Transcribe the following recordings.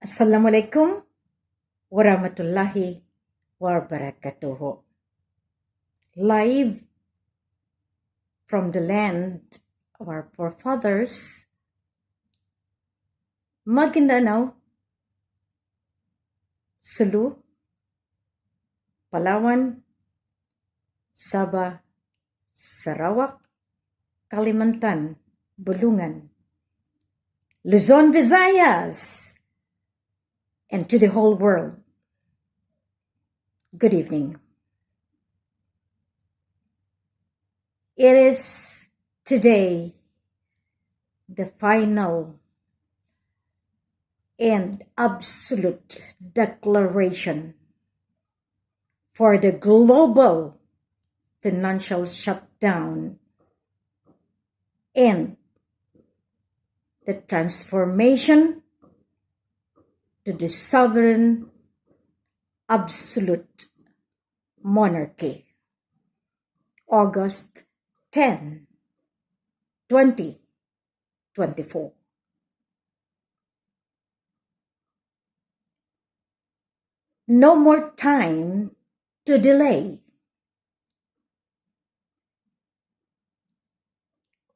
Assalamualaikum warahmatullahi wabarakatuh. Live from the land of our forefathers, Maguindanao, Sulu, Palawan, Sabah, Sarawak, Kalimantan, Bulungan, Luzon, Visayas, and to the whole world. Good evening. It is today the final and absolute declaration for the global financial shutdown and the transformation to the sovereign absolute monarchy. August 10, 2024. No more time to delay.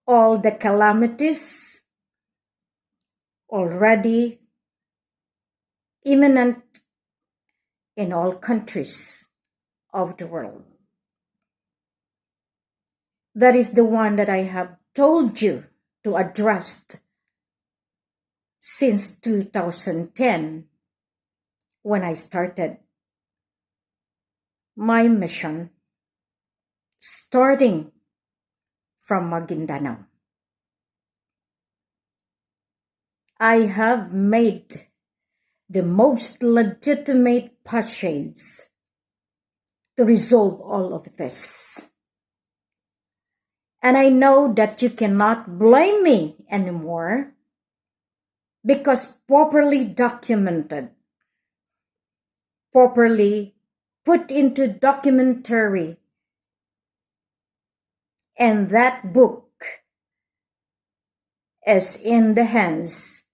All the calamities already imminent in all countries of the world. That is the one that I have told you to address since 2010 when I started my mission, starting from Maguindanao. I have made the most legitimate purchase to resolve all of this. And I know that you cannot blame me anymore because properly documented, properly put into documentary, and that book is in the hands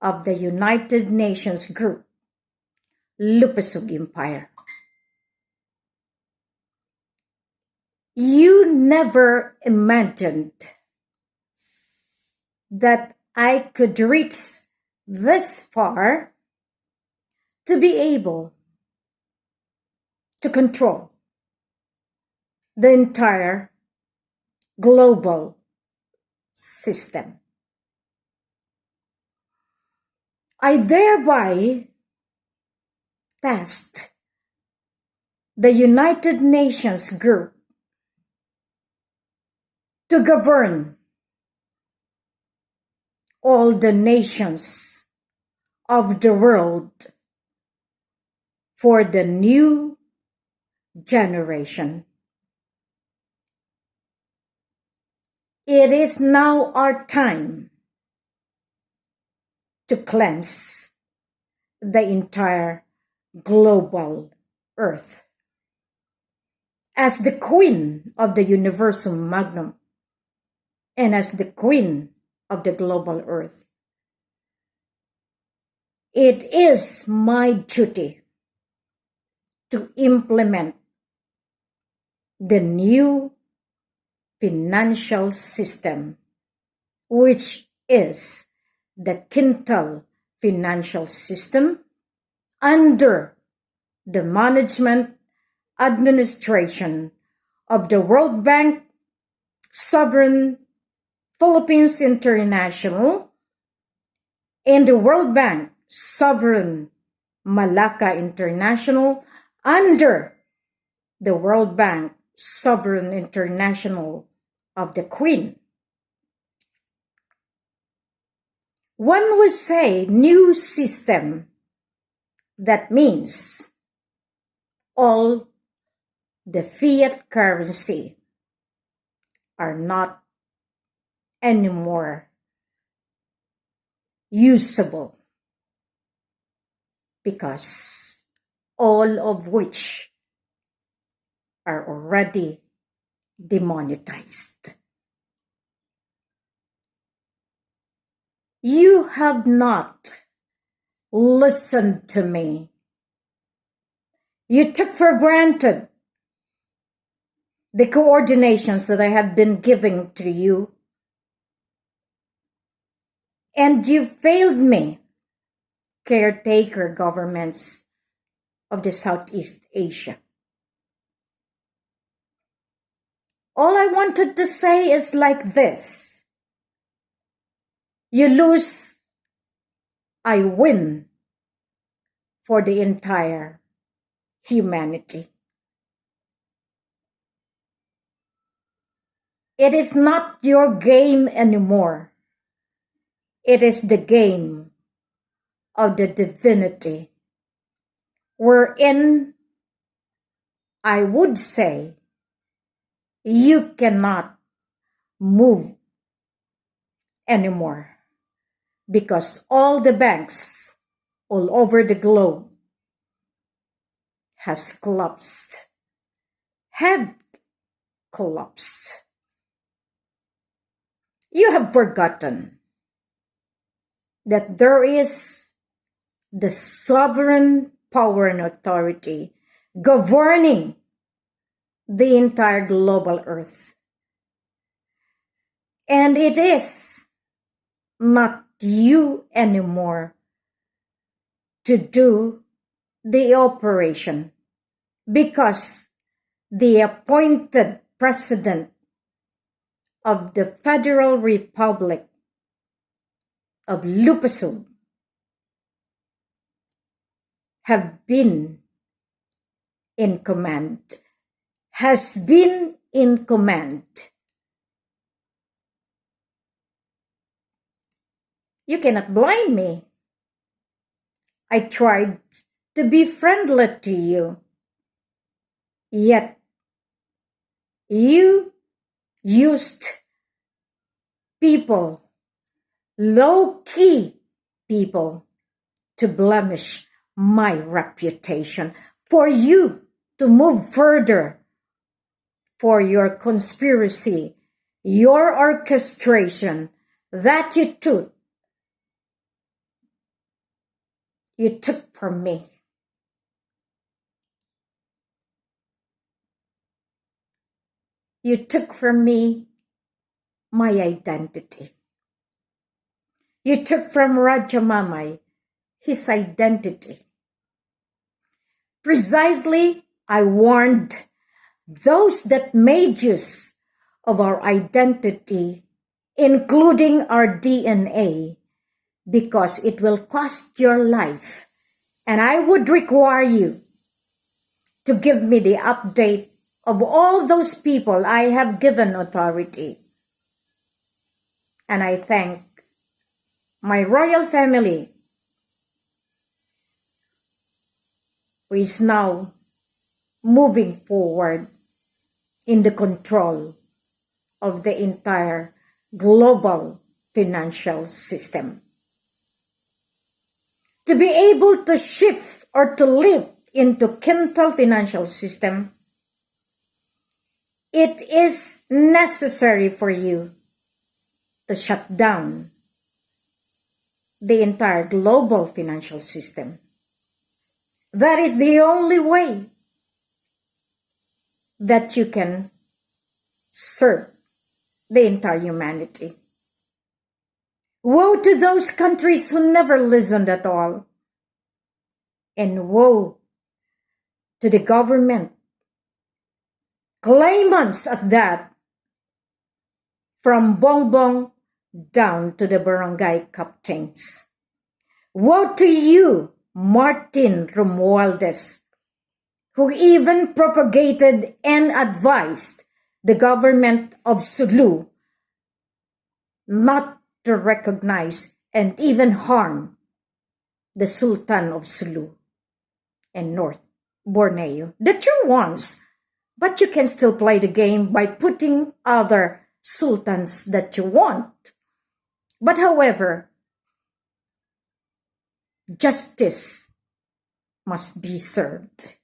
of the United Nations group, Lupah Empire. You never imagined that I could reach this far to be able to control the entire global system. I thereby tasked the United Nations group to govern all the nations of the world for the new generation. It is now our time to cleanse the entire global earth. As the queen of the universum magnum and as the queen of the global earth, it is my duty to implement the new financial system, which is the quintal financial system under the management administration of the World Bank, Sovereign Philippines International, and the World Bank, Sovereign Malacca International under the World Bank, Sovereign International of the Queen. When we say new system, that means all the fiat currency are not anymore usable because all of which are already demonetized. You have not listened to me. You took for granted the coordinations that I have been giving to you, and you failed me, caretaker governments of the Southeast Asia. All I wanted to say is like this: you lose, I win for the entire humanity. It is not your game anymore. It is the game of the divinity, wherein I would say you cannot move anymore because all the banks all over the globe have collapsed. You have forgotten that there is the sovereign power and authority governing the entire global earth. And it is not you anymore to do the operation, because the appointed president of the Federal Republic of Lupah have been in command, has been in command. You cannot blind me. I tried to be friendly to you, yet you used people, low-key people, to blemish my reputation, for you to move further, for your conspiracy, your orchestration that you took from me. You took from me my identity. You took from Raja Mamay his identity. Precisely, I warned those that made use of our identity, including our DNA, because it will cost your life, and I would require you to give me the update of all those people I have given authority. And I thank my royal family, who is now moving forward in the control of the entire global financial system. To be able to shift or to live into quintal financial system, it is necessary for you to shut down the entire global financial system. That is the only way that you can serve the entire humanity. Woe to those countries who never listened at all. And woe to the government claimants of that, from Bongbong down to the barangay captains. Woe to you, Martin Romualdez, who even propagated and advised the government of Sulu not to recognize and even harm the Sultan of Sulu and North Borneo, the true ones. But you can still play the game by putting other sultans that you want. But however, justice must be served.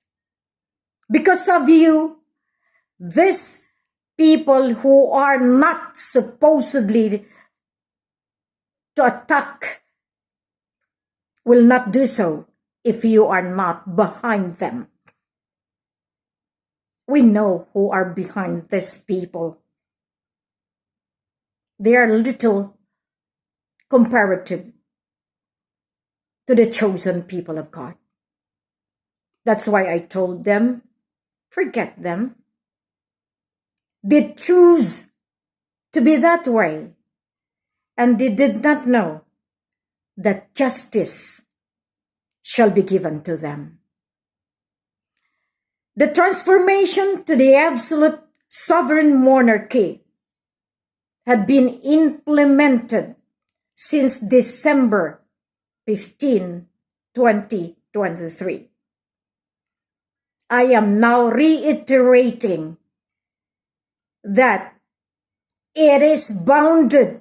Because of you, these people who are not supposedly to attack will not do so if you are not behind them. We know who are behind these people. They are little comparative to the chosen people of God. That's why I told them, forget them. They choose to be that way, and they did not know that justice shall be given to them. The transformation to the absolute sovereign monarchy had been implemented since December 15, 2023. I am now reiterating that it is bounded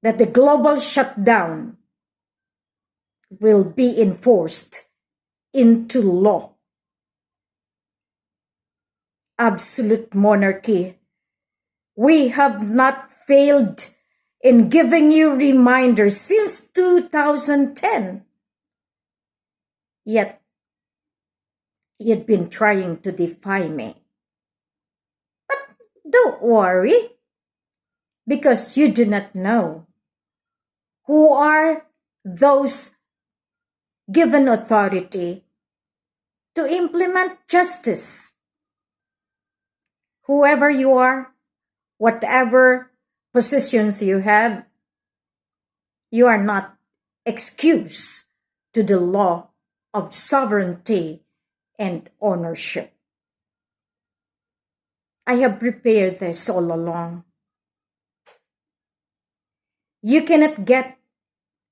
that the global shutdown will be enforced into law. Absolute monarchy. We have not failed in giving you reminders since 2010. Yet, you've been trying to defy me. But don't worry, because you do not know who are those given authority to implement justice. Whoever you are, whatever positions you have, you are not excused to the law of sovereignty and ownership. I have prepared this all along. You cannot get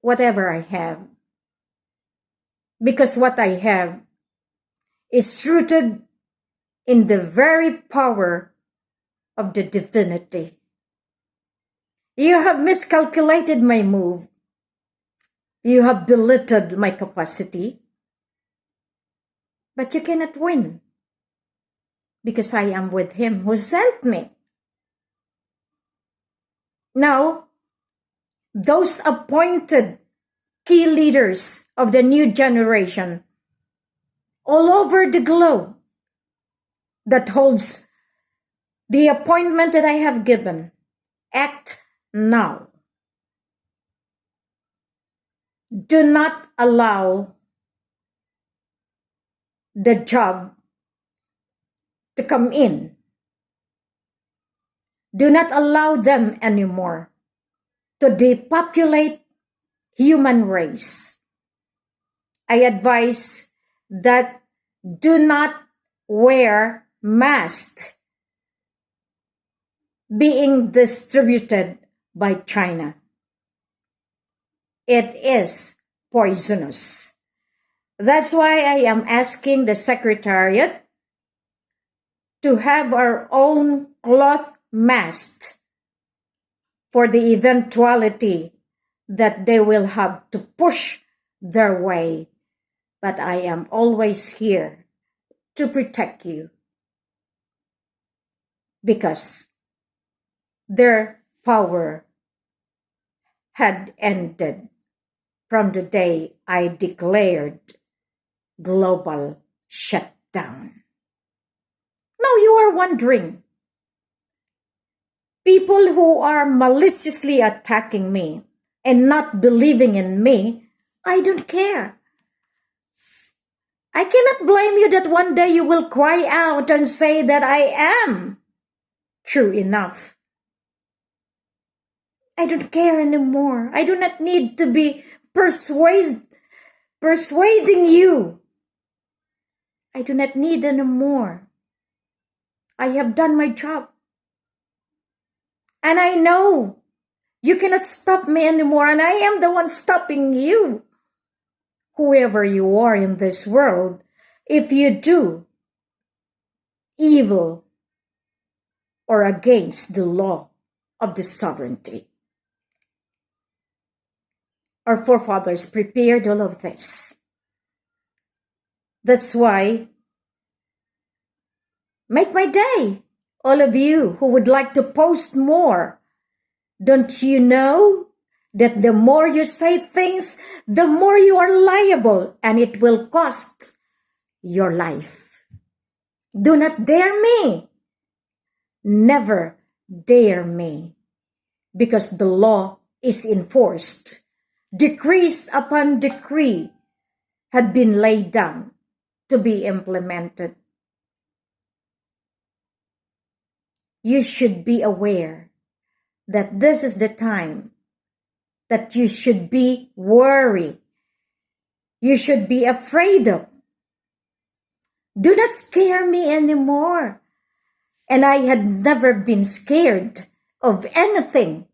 whatever I have, because what I have is rooted in the very power of the divinity. You have miscalculated my move. You have belittled my capacity. But you cannot win, because I am with him who sent me. Now, those appointed key leaders of the new generation all over the globe that holds the appointment that I have given, act now. Do not allow the job to come in. Do not allow them anymore to depopulate human race. I advise that do not wear masks being distributed by China. It is poisonous. That's why I am asking the Secretariat to have our own cloth mask for the eventuality that they will have to push their way. But I am always here to protect you, because their power had ended from the day I declared global shutdown. Now you are wondering, people who are maliciously attacking me and not believing in me, I don't care. I cannot blame you that one day you will cry out and say that I am true enough. I don't care anymore. I do not need to be persuading you. I do not need anymore. I have done my job. And I know you cannot stop me anymore, and I am the one stopping you. Whoever you are in this world, if you do evil or against the law of the sovereignty. Our forefathers prepared all of this. That's why, make my day, all of you who would like to post more. Don't you know that the more you say things, the more you are liable, and it will cost your life. Do not dare me. Never dare me, because the law is enforced. Decrees upon decree had been laid down to be implemented. You should be aware that this is the time that you should be worried. You should be afraid of. Do not scare me anymore. And I had never been scared of anything.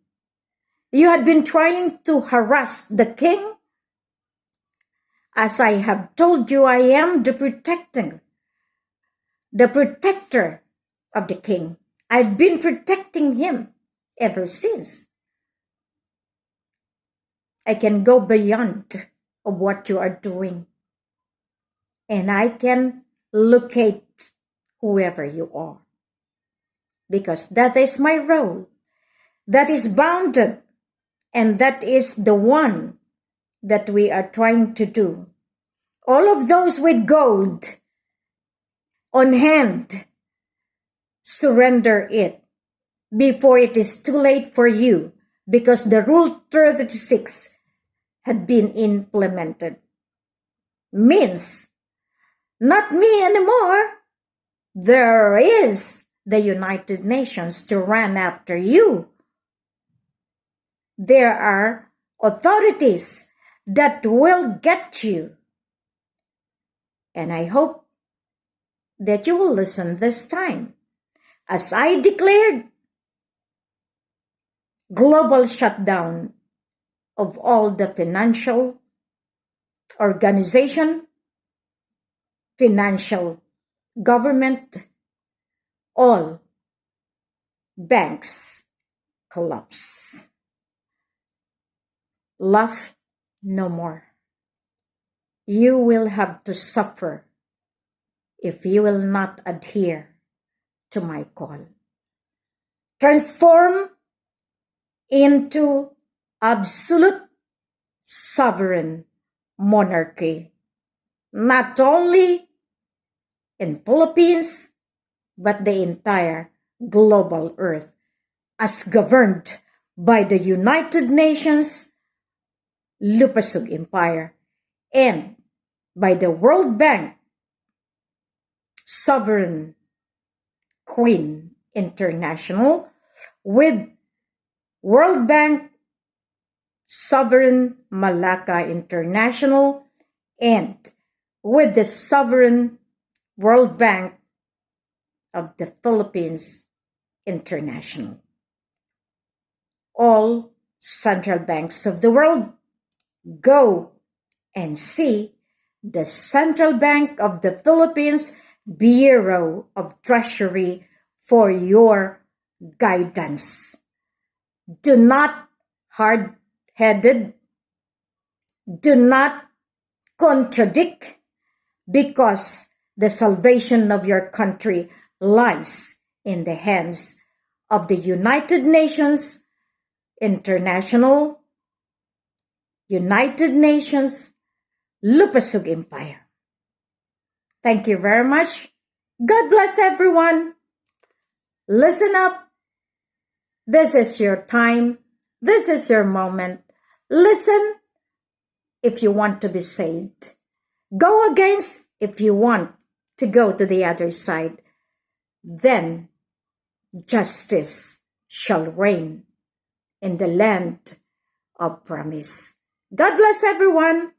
You had been trying to harass the king. As I have told you, I am the protector of the king. I've been protecting him ever since. I can go beyond of what you are doing. And I can locate whoever you are. Because that is my role. That is bounded. And that is the one that we are trying to do. All of those with gold on hand, surrender it before it is too late for you, because the Rule 36 had been implemented. Means, not me anymore. There is the United Nations to run after you. There are authorities that will get you. And I hope that you will listen this time. As I declared, global shutdown of all the financial organization, financial government, all banks collapse. Laugh no more. You will have to suffer if you will not adhere to my call. Transform into absolute sovereign monarchy, not only in Philippines, but the entire global earth, as governed by the United Nations, Lupah Empire, and by the World Bank, Sovereign Queen International, with World Bank, Sovereign Malacca International, and with the Sovereign World Bank of the Philippines International. All central banks of the world, go and see the Central Bank of the Philippines Bureau of Treasury for your guidance. Do not hard-headed, do not contradict, because the salvation of your country lies in the hands of the United Nations International, United Nations, Lupah Empire. Thank you very much. God bless everyone. Listen up. This is your time. This is your moment. Listen if you want to be saved. Go against if you want to go to the other side. Then justice shall reign in the land of promise. God bless everyone.